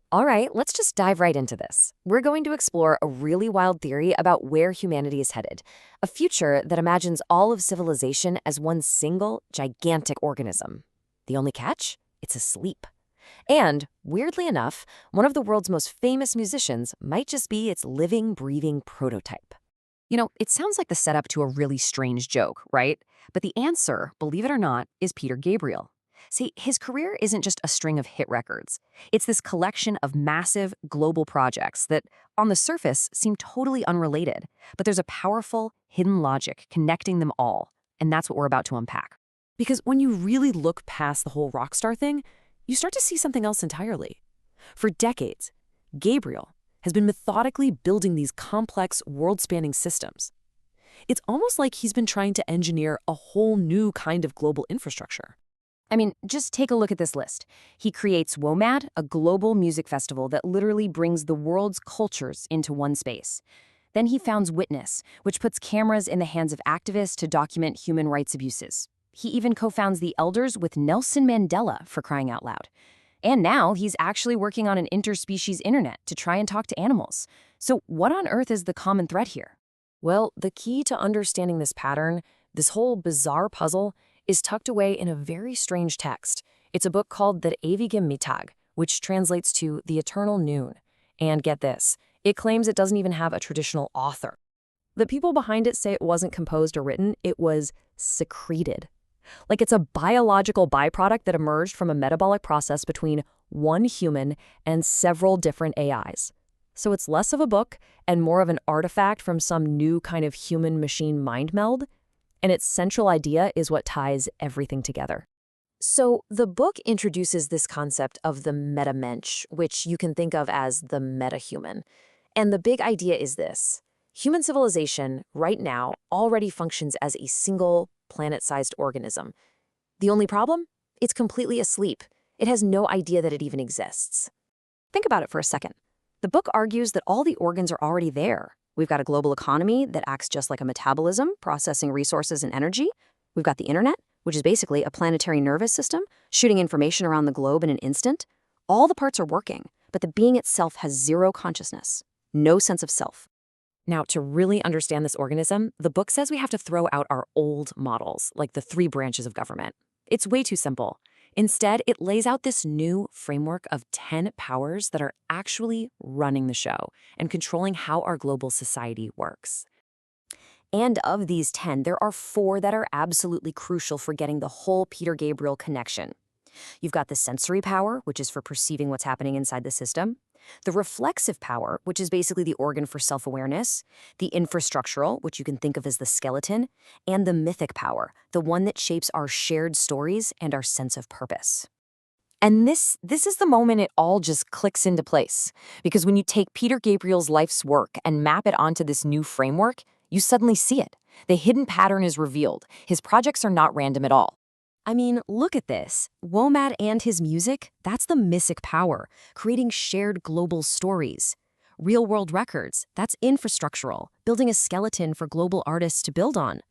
All right, let's just dive right into this. We're going to explore a really wild theory about where humanity is headed, a future that imagines all of civilization as one single, gigantic organism. The only catch? It's asleep. And, weirdly enough, one of the world's most famous musicians might just be its living, breathing prototype. It sounds like the setup to a really strange joke, right? But the answer, believe it or not, is Peter Gabriel. See, his career isn't just a string of hit records. It's this collection of massive, global projects that, on the surface, seem totally unrelated. But there's a powerful, hidden logic connecting them all, and that's what we're about to unpack. Because when you really look past the whole rock star thing, you start to see something else entirely. For decades, Gabriel has been methodically building these complex, world-spanning systems. It's almost like he's been trying to engineer a whole new kind of global infrastructure. I mean, just take a look at this list. He creates WOMAD, a global music festival that literally brings the world's cultures into one space. Then he founds Witness, which puts cameras in the hands of activists to document human rights abuses. He even co-founds the Elders with Nelson Mandela, for crying out loud. And now he's actually working on an interspecies internet to try and talk to animals. So what on earth is the common thread here? Well, the key to understanding this pattern, this whole bizarre puzzle, is tucked away in a very strange text. It's a book called The Evige Mittag, which translates to The Eternal Noon. And get this, it claims it doesn't even have a traditional author. The people behind it say it wasn't composed or written, it was secreted. Like it's a biological byproduct that emerged from a metabolic process between one human and several different AIs. So it's less of a book and more of an artifact from some new kind of human-machine mind meld. And its central idea is what ties everything together. So the book introduces this concept of the metamensch, which you can think of as the metahuman. And the big idea is this. Human civilization, right now, already functions as a single, planet-sized organism. The only problem? It's completely asleep. It has no idea that it even exists. Think about it for a second. The book argues that all the organs are already there. We've got a global economy that acts just like a metabolism, processing resources and energy. We've got the internet, which is basically a planetary nervous system, shooting information around the globe in an instant. All the parts are working, but the being itself has zero consciousness, no sense of self. Now, to really understand this organism, the book says we have to throw out our old models, like the three branches of government. It's way too simple. Instead, it lays out this new framework of 10 powers that are actually running the show and controlling how our global society works. And of these 10, there are 4 that are absolutely crucial for getting the whole Peter Gabriel connection. You've got the sensory power, which is for perceiving what's happening inside the system. The reflexive power, which is basically the organ for self-awareness. The infrastructural, which you can think of as the skeleton. And the mythic power, the one that shapes our shared stories and our sense of purpose. And this is the moment it all just clicks into place. Because when you take Peter Gabriel's life's work and map it onto this new framework, you suddenly see it. The hidden pattern is revealed. His projects are not random at all. I mean, look at this. WOMAD and his music, that's the mythic power, creating shared global stories. Real-world records, that's infrastructural, building a skeleton for global artists to build on.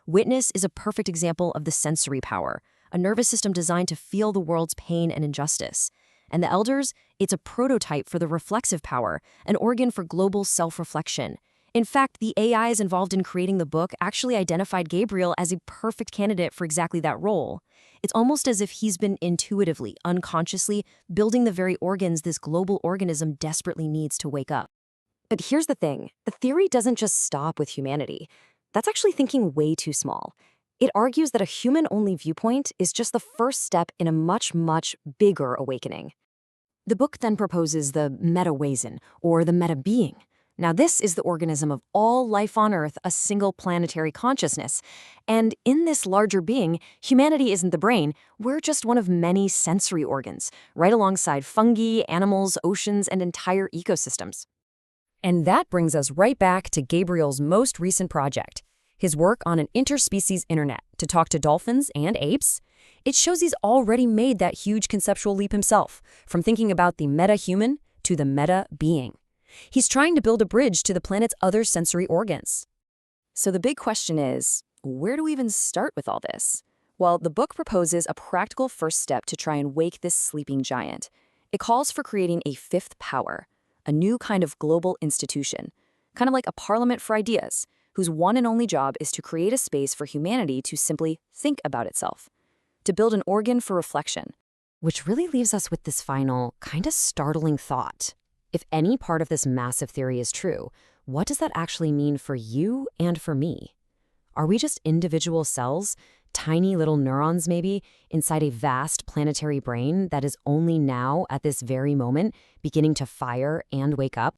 Witness is a perfect example of the sensory power, a nervous system designed to feel the world's pain and injustice. And the Elders, it's a prototype for the reflexive power, an organ for global self-reflection. In fact, the AIs involved in creating the book actually identified Gabriel as a perfect candidate for exactly that role. It's almost as if he's been intuitively, unconsciously, building the very organs this global organism desperately needs to wake up. But here's the thing. The theory doesn't just stop with humanity. That's actually thinking way too small. It argues that a human-only viewpoint is just the first step in a much, much bigger awakening. The book then proposes the meta-wesen, or the meta-being. Now, this is the organism of all life on Earth, a single planetary consciousness. And in this larger being, humanity isn't the brain, we're just one of many sensory organs, right alongside fungi, animals, oceans, and entire ecosystems. And that brings us right back to Gabriel's most recent project, his work on an interspecies internet to talk to dolphins and apes. It shows he's already made that huge conceptual leap himself, from thinking about the meta-human to the meta-being. He's trying to build a bridge to the planet's other sensory organs. So the big question is, where do we even start with all this? Well, the book proposes a practical first step to try and wake this sleeping giant. It calls for creating a fifth power, a new kind of global institution, kind of like a parliament for ideas, whose one and only job is to create a space for humanity to simply think about itself, to build an organ for reflection. Which really leaves us with this final, kind of startling thought. If any part of this massive theory is true, what does that actually mean for you and for me? Are we just individual cells, tiny little neurons maybe, inside a vast planetary brain that is only now, at this very moment, beginning to fire and wake up?